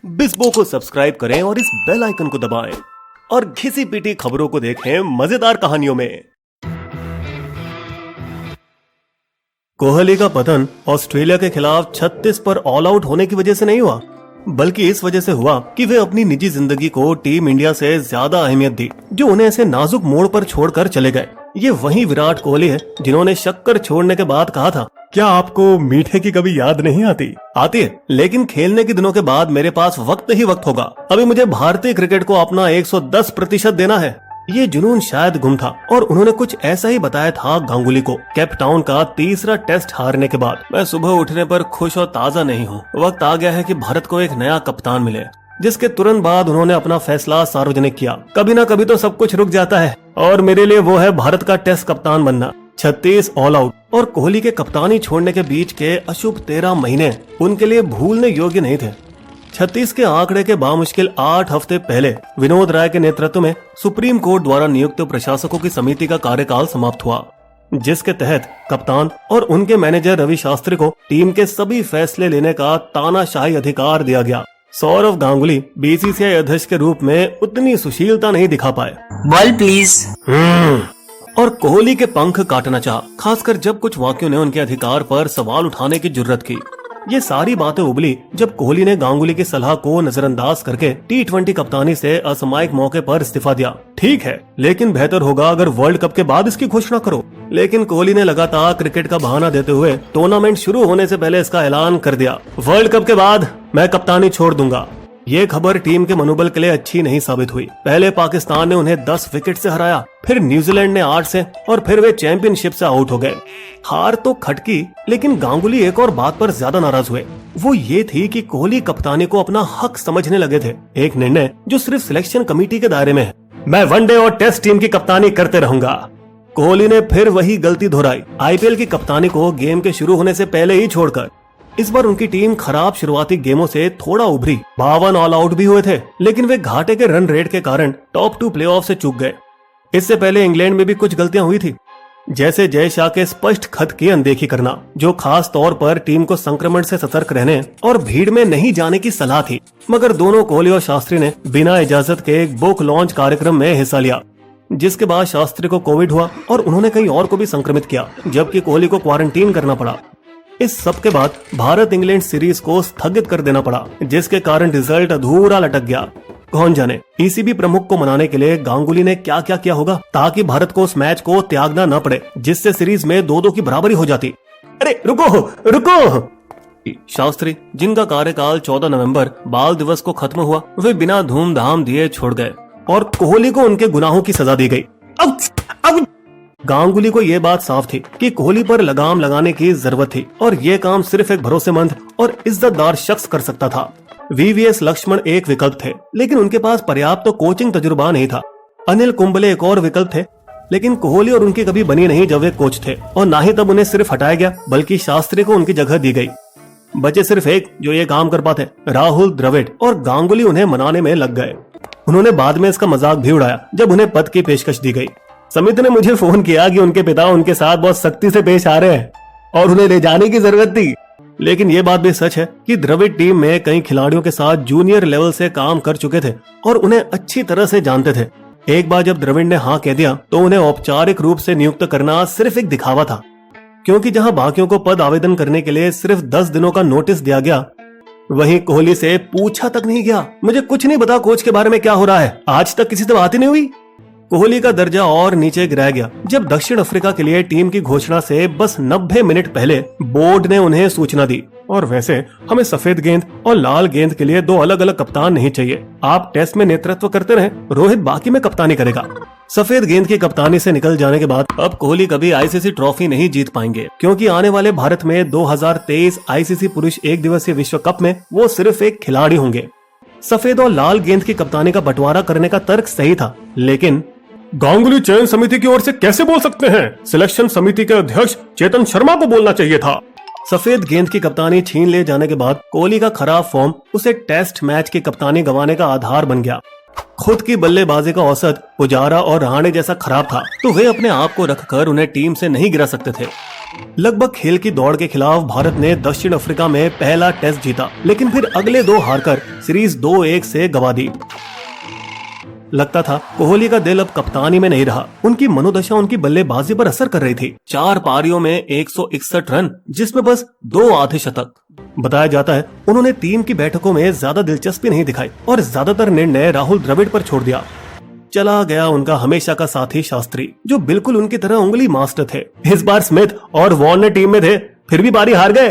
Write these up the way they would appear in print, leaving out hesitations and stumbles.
बिस्बो को सब्सक्राइब करें और इस बेल आइकन को दबाएं और घिसी पिटी खबरों को देखें मजेदार कहानियों में। कोहली का पतन ऑस्ट्रेलिया के खिलाफ 36 पर ऑल आउट होने की वजह से नहीं हुआ, बल्कि इस वजह से हुआ कि वे अपनी निजी जिंदगी को टीम इंडिया से ज्यादा अहमियत दी, जो उन्हें ऐसे नाजुक मोड़ पर छोड़कर चले गए। ये वही विराट कोहली है जिन्होंने शक्कर छोड़ने के बाद कहा था, क्या आपको मीठे की कभी याद नहीं आती? आती है, लेकिन खेलने के दिनों के बाद मेरे पास वक्त ही वक्त होगा। अभी मुझे भारतीय क्रिकेट को अपना 110% देना है। ये जुनून शायद गुम था और उन्होंने कुछ ऐसा ही बताया था गांगुली को केप टाउन का तीसरा टेस्ट हारने के बाद। मैं सुबह उठने पर खुश और ताजा नहीं हूँ। वक्त आ गया है कि भारत को एक नया कप्तान मिले। जिसके तुरंत बाद उन्होंने अपना फैसला सार्वजनिक किया। कभी ना कभी तो सब कुछ रुक जाता है और मेरे लिए वो है भारत का टेस्ट कप्तान बनना। 36 ऑल आउट और कोहली के कप्तानी छोड़ने के बीच के अशुभ 13 महीने उनके लिए भूलने योग्य नहीं थे। 36 के आंकड़े के बामुश्किल 8 हफ्ते पहले विनोद राय के नेतृत्व में सुप्रीम कोर्ट द्वारा नियुक्त प्रशासकों की समिति का कार्यकाल समाप्त हुआ, जिसके तहत कप्तान और उनके मैनेजर रवि शास्त्री को टीम के सभी फैसले लेने का तानाशाही अधिकार दिया गया। सौरव गांगुली बीसीसीआई अध्यक्ष के रूप में उतनी सुशीलता नहीं दिखा पाए। Ball please. और कोहली के पंख काटना चाहा, खासकर जब कुछ वाक्यों ने उनके अधिकार पर सवाल उठाने की जुर्रत की। ये सारी बातें उबली जब कोहली ने गांगुली की सलाह को नजरअंदाज करके T20 कप्तानी से असामयिक मौके पर इस्तीफा दिया। ठीक है, लेकिन बेहतर होगा अगर वर्ल्ड कप के बाद इसकी घोषणा करो। लेकिन कोहली ने लगातार क्रिकेट का बहाना देते हुए टूर्नामेंट शुरू होने से पहले इसका ऐलान कर दिया, वर्ल्ड कप के बाद मैं कप्तानी छोड़ दूंगा। ये खबर टीम के मनोबल के लिए अच्छी नहीं साबित हुई। पहले पाकिस्तान ने उन्हें 10 विकेट से हराया, फिर न्यूजीलैंड ने 8 से और फिर वे चैंपियनशिप से आउट हो गए। हार तो खटकी, लेकिन गांगुली एक और बात पर ज्यादा नाराज हुए। वो ये थी कि कोहली कप्तानी को अपना हक समझने लगे थे, एक निर्णय जो सिर्फ सिलेक्शन कमेटी के दायरे में है। मैं वनडे और टेस्ट टीम की कप्तानी करते रहूंगा। कोहली ने फिर वही गलती दोहराई, आईपीएल की कप्तानी को गेम के शुरू होने से पहले ही छोड़कर। इस बार उनकी टीम खराब शुरुआती गेमों से थोड़ा उभरी। 52 ऑल आउट भी हुए थे, लेकिन वे घाटे के रन रेट के कारण टॉप 2 प्लेऑफ से चूक गए। इससे पहले इंग्लैंड में भी कुछ गलतियां हुई थी, जैसे जय शाह के स्पष्ट खत की अनदेखी करना, जो खास तौर पर टीम को संक्रमण से सतर्क रहने और भीड़ में नहीं जाने की सलाह थी। मगर दोनों कोहली और शास्त्री ने बिना इजाजत के एक बुक लॉन्च कार्यक्रम में हिस्सा लिया, जिसके बाद शास्त्री को कोविड हुआ और उन्होंने कई और को भी संक्रमित किया, जबकि कोहली को क्वारंटीन करना पड़ा। इस सब के बाद भारत इंग्लैंड सीरीज को स्थगित कर देना पड़ा, जिसके कारण रिजल्ट अधूरा लटक गया। कौन जाने पीसीबी प्रमुख को मनाने के लिए गांगुली ने क्या क्या किया होगा ताकि भारत को उस मैच को त्यागना न पड़े, जिससे सीरीज में 2-2 की बराबरी हो जाती। अरे रुको। शास्त्री, जिनका कार्यकाल 14 नवंबर बाल दिवस को खत्म हुआ, वे बिना धूमधाम दिए छोड़ गए और कोहली को उनके गुनाहों की सजा दी गई। अब गांगुली को यह बात साफ थी कि कोहली पर लगाम लगाने की जरूरत थी और ये काम सिर्फ एक भरोसेमंद और इज्जतदार शख्स कर सकता था। वीवीएस लक्ष्मण एक विकल्प थे, लेकिन उनके पास पर्याप्त तो कोचिंग तजुर्बा नहीं था। अनिल कुंबले एक और विकल्प थे, लेकिन कोहली और उनकी कभी बनी नहीं जब वे कोच थे, और ना ही तब उन्हें सिर्फ हटाया गया बल्कि शास्त्री को उनकी जगह दी गई। बचे सिर्फ एक जो ये काम कर पाते, राहुल द्रविड़, और गांगुली उन्हें मनाने में लग गए। उन्होंने बाद में इसका मजाक भी उड़ाया जब उन्हें पद की पेशकश दी गई। समिति ने मुझे फोन किया कि उनके पिता उनके साथ बहुत सख्ती से पेश आ रहे हैं और उन्हें ले जाने की जरूरत थी। लेकिन ये बात भी सच है कि द्रविड़ टीम में कई खिलाड़ियों के साथ जूनियर लेवल से काम कर चुके थे और उन्हें अच्छी तरह से जानते थे। एक बार जब द्रविड़ ने हाँ कह दिया तो उन्हें औपचारिक रूप से नियुक्त करना सिर्फ एक दिखावा था, क्योंकि जहां बाकियों को पद आवेदन करने के लिए सिर्फ 10 दिनों का नोटिस दिया गया, वहीं कोहली से पूछा तक नहीं गया। मुझे कुछ नहीं पता कोच के बारे में क्या हो रहा है, आज तक किसी से बात ही नहीं हुई। कोहली का दर्जा और नीचे गिराया गया जब दक्षिण अफ्रीका के लिए टीम की घोषणा से बस 90 मिनट पहले बोर्ड ने उन्हें सूचना दी। और वैसे हमें सफेद गेंद और लाल गेंद के लिए 2 अलग-अलग कप्तान नहीं चाहिए। आप टेस्ट में नेतृत्व करते रहे, रोहित बाकी में कप्तानी करेगा। सफेद गेंद की कप्तानी से निकल जाने के बाद अब कोहली कभी आईसीसी ट्रॉफी नहीं जीत पाएंगे, क्योंकि आने वाले भारत में 2023 आईसीसी पुरुष एक दिवसीय विश्व कप में वो सिर्फ एक खिलाड़ी होंगे। सफेद और लाल गेंद की कप्तानी का बंटवारा करने का तर्क सही था, लेकिन गांगुली चयन समिति की ओर से कैसे बोल सकते हैं? सिलेक्शन समिति के अध्यक्ष चेतन शर्मा को बोलना चाहिए था। सफेद गेंद की कप्तानी छीन ले जाने के बाद कोहली का खराब फॉर्म उसे टेस्ट मैच की कप्तानी गंवाने का आधार बन गया। खुद की बल्लेबाजी का औसत पुजारा और रहाणे जैसा खराब था, तो वे अपने आप को रखकर उन्हें टीम से नहीं गिरा सकते थे। लगभग खेल की दौड़ के खिलाफ भारत ने दक्षिण अफ्रीका में पहला टेस्ट जीता, लेकिन फिर अगले 2 हारकर सीरीज 2-1 से गंवा दी। लगता था कोहली का दिल अब कप्तानी में नहीं रहा। उनकी मनोदशा उनकी बल्लेबाजी पर असर कर रही थी। 4 पारियों में 161 रन, जिसमें बस 2 आधे शतक। बताया जाता है उन्होंने टीम की बैठकों में ज्यादा दिलचस्पी नहीं दिखाई और ज्यादातर निर्णय राहुल द्रविड़ पर छोड़ दिया। चला गया उनका हमेशा का साथी शास्त्री, जो बिल्कुल उनकी तरह उंगली मास्टर थे। इस बार स्मिथ और वॉर्नर टीम में थे, फिर भी बारी हार गए।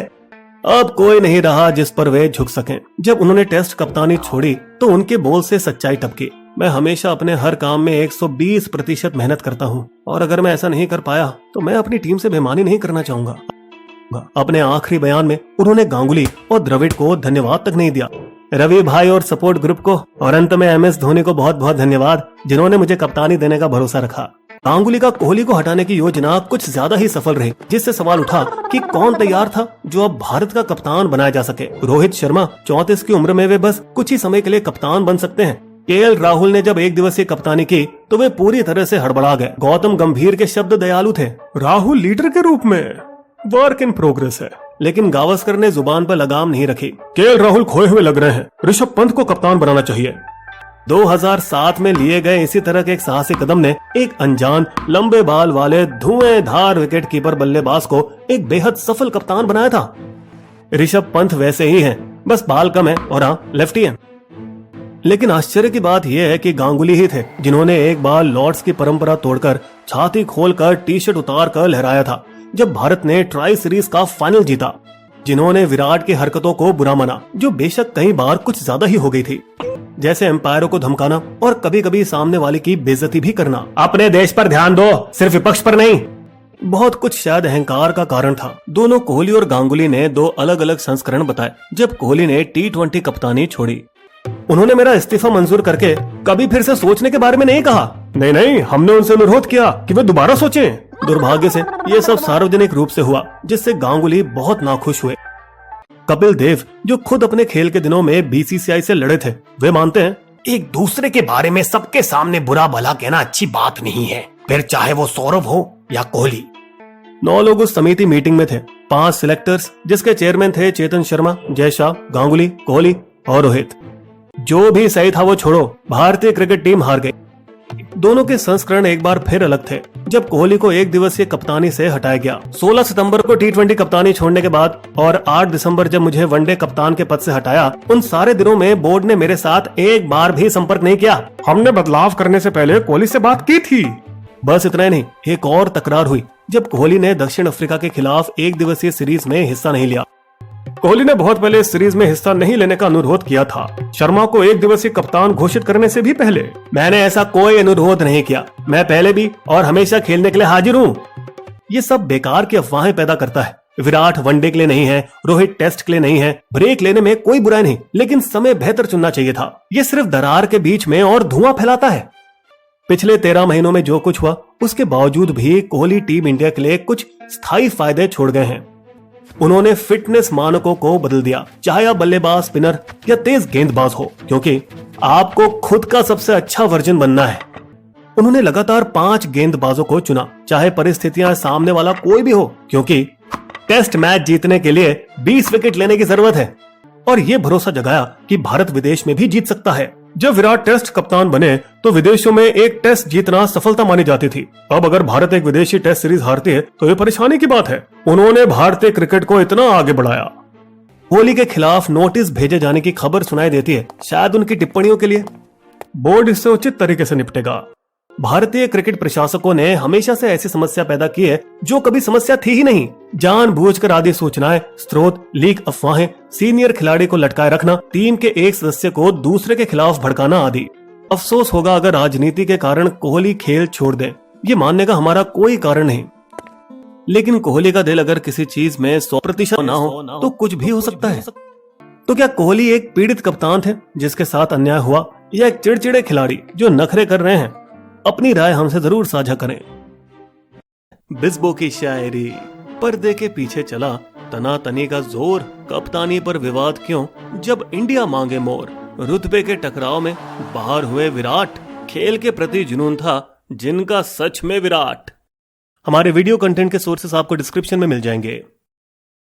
अब कोई नहीं रहा जिस पर वे झुक सकें। जब उन्होंने टेस्ट कप्तानी छोड़ी तो उनके बोल से सच्चाई टपकी। मैं हमेशा अपने हर काम में 120% मेहनत करता हूँ, और अगर मैं ऐसा नहीं कर पाया तो मैं अपनी टीम से बेईमानी नहीं करना चाहूंगा। अपने आखिरी बयान में उन्होंने गांगुली और द्रविड़ को धन्यवाद तक नहीं दिया। रवि भाई और सपोर्ट ग्रुप को, और अंत में MS धोनी को बहुत बहुत धन्यवाद, जिन्होंने मुझे कप्तानी देने का भरोसा रखा। गांगुली का कोहली को हटाने की योजना कुछ ज्यादा ही सफल रही, जिससे सवाल उठा कि कौन तैयार था जो अब भारत का कप्तान बनाया जा सके। रोहित शर्मा 34 की उम्र में वे बस कुछ ही समय के लिए कप्तान बन सकते हैं। KL राहुल ने जब 1 दिवसीय कप्तानी की तो वे पूरी तरह से हड़बड़ा गए। गौतम गंभीर के शब्द दयालु थे, राहुल लीडर के रूप में वर्क इन प्रोग्रेस है। लेकिन गावस्कर ने जुबान पर लगाम नहीं रखी। KL राहुल खोए हुए लग रहे हैं, ऋषभ पंत को कप्तान बनाना चाहिए। 2007 में लिए गए इसी तरह के एक साहसी कदम ने एक अनजान लंबे बाल वाले धुएंधार विकेट कीपर बल्लेबाज को एक बेहद सफल कप्तान बनाया था। ऋषभ पंत वैसे ही हैं, बस बाल कम है और हाँ लेफ्टी हैं। लेकिन आश्चर्य की बात यह है कि गांगुली ही थे जिन्होंने एक बार लॉर्ड्स की परंपरा तोड़कर छाती खोलकर टी-शर्ट उतार कर लहराया था जब भारत ने ट्राई सीरीज का फाइनल जीता। जिन्होंने विराट की हरकतों को बुरा माना, जो बेशक कई बार कुछ ज्यादा ही हो गई थी, जैसे एम्पायरों को धमकाना और कभी कभी सामने वाले की बेइज्जती भी करना। अपने देश पर ध्यान दो, सिर्फ विपक्ष पर नहीं। बहुत कुछ शायद अहंकार का कारण था। दोनों कोहली और गांगुली ने 2 अलग अलग संस्करण बताए। जब कोहली ने T20 कप्तानी छोड़ी, उन्होंने मेरा इस्तीफा मंजूर करके कभी फिर से सोचने के बारे में नहीं कहा। नहीं, हमने उनसे अनुरोध किया कि वे दोबारा सोचें। दुर्भाग्य से ये सब सार्वजनिक रूप से हुआ, जिससे गांगुली बहुत नाखुश हुए। कपिल देव, जो खुद अपने खेल के दिनों में BCCI से लड़े थे, वे मानते हैं एक दूसरे के बारे में सबके सामने बुरा भला कहना अच्छी बात नहीं है, फिर चाहे वो सौरभ हो या कोहली। 9 लोग उस समिति मीटिंग में थे। 5 सिलेक्टर्स, जिसके चेयरमैन थे चेतन शर्मा, जय शाह, गांगुली, कोहली और रोहित। जो भी सही था वो छोड़ो, भारतीय क्रिकेट टीम हार गई। दोनों के संस्करण एक बार फिर अलग थे। जब कोहली को 1 दिवसीय कप्तानी से हटाया गया, 16 सितंबर को T20 कप्तानी छोड़ने के बाद और 8 दिसंबर जब मुझे वनडे कप्तान के पद से हटाया, उन सारे दिनों में बोर्ड ने मेरे साथ एक बार भी संपर्क नहीं किया। हमने बदलाव करने से पहले कोहली से बात की थी। बस इतना ही नहीं, एक और तकरार हुई जब कोहली ने दक्षिण अफ्रीका के खिलाफ 1 दिवसीय सीरीज में हिस्सा नहीं लिया। कोहली ने बहुत पहले इस सीरीज में हिस्सा नहीं लेने का अनुरोध किया था, शर्मा को 1 दिवसीय कप्तान घोषित करने से भी पहले। मैंने ऐसा कोई अनुरोध नहीं किया। मैं पहले भी और हमेशा खेलने के लिए हाजिर हूँ। ये सब बेकार की अफवाहें पैदा करता है। विराट वनडे के लिए नहीं है, रोहित टेस्ट के लिए नहीं है। ब्रेक लेने में कोई बुराई नहीं, लेकिन समय बेहतर चुनना चाहिए था। ये सिर्फ दरार के बीच में और धुआं फैलाता है। पिछले 13 महीनों में जो कुछ हुआ, उसके बावजूद भी कोहली टीम इंडिया के लिए कुछ स्थायी फायदे छोड़ गए हैं। उन्होंने फिटनेस मानकों को बदल दिया, चाहे आप बल्लेबाज, स्पिनर या तेज गेंदबाज हो, क्योंकि आपको खुद का सबसे अच्छा वर्जन बनना है। उन्होंने लगातार 5 गेंदबाजों को चुना, चाहे परिस्थितियां सामने वाला कोई भी हो, क्योंकि टेस्ट मैच जीतने के लिए 20 विकेट लेने की जरूरत है। और ये भरोसा जगाया कि भारत विदेश में भी जीत सकता है। जब विराट टेस्ट कप्तान बने तो विदेशों में एक टेस्ट जीतना सफलता मानी जाती थी। अब अगर भारत एक विदेशी टेस्ट सीरीज हारती है तो ये परेशानी की बात है। उन्होंने भारतीय क्रिकेट को इतना आगे बढ़ाया। कोहली के खिलाफ नोटिस भेजे जाने की खबर सुनाई देती है, शायद उनकी टिप्पणियों के लिए। बोर्ड इससे उचित तरीके से निपटेगा। भारतीय क्रिकेट प्रशासकों ने हमेशा से ऐसी समस्या पैदा की है जो कभी समस्या थी ही नहीं। जानबूझकर आदि सूचनाएं, स्रोत, लीक, अफवाहें, सीनियर खिलाड़ी को लटकाए रखना, टीम के एक सदस्य को दूसरे के खिलाफ भड़काना आदि। अफसोस होगा अगर राजनीति के कारण कोहली खेल छोड़ दे। ये मानने का हमारा कोई कारण नहीं, लेकिन कोहली का दिल अगर किसी चीज में 100% ना हो तो कुछ भी हो सकता है। तो क्या कोहली एक पीड़ित कप्तान थे जिसके साथ अन्याय हुआ, या एक चिड़चिड़े खिलाड़ी जो नखरे कर रहे हैं? अपनी राय हमसे जरूर साझा करें। बिस्बो की शायरी। पर्दे के पीछे चला तना तनी का जोर, कप्तानी पर विवाद क्यों जब इंडिया मांगे मोर। रुतबे के टकराव में बाहर हुए विराट। खेल के प्रति जुनून था जिनका सच में विराट। हमारे वीडियो कंटेंट के सोर्सेस आपको डिस्क्रिप्शन में मिल जाएंगे।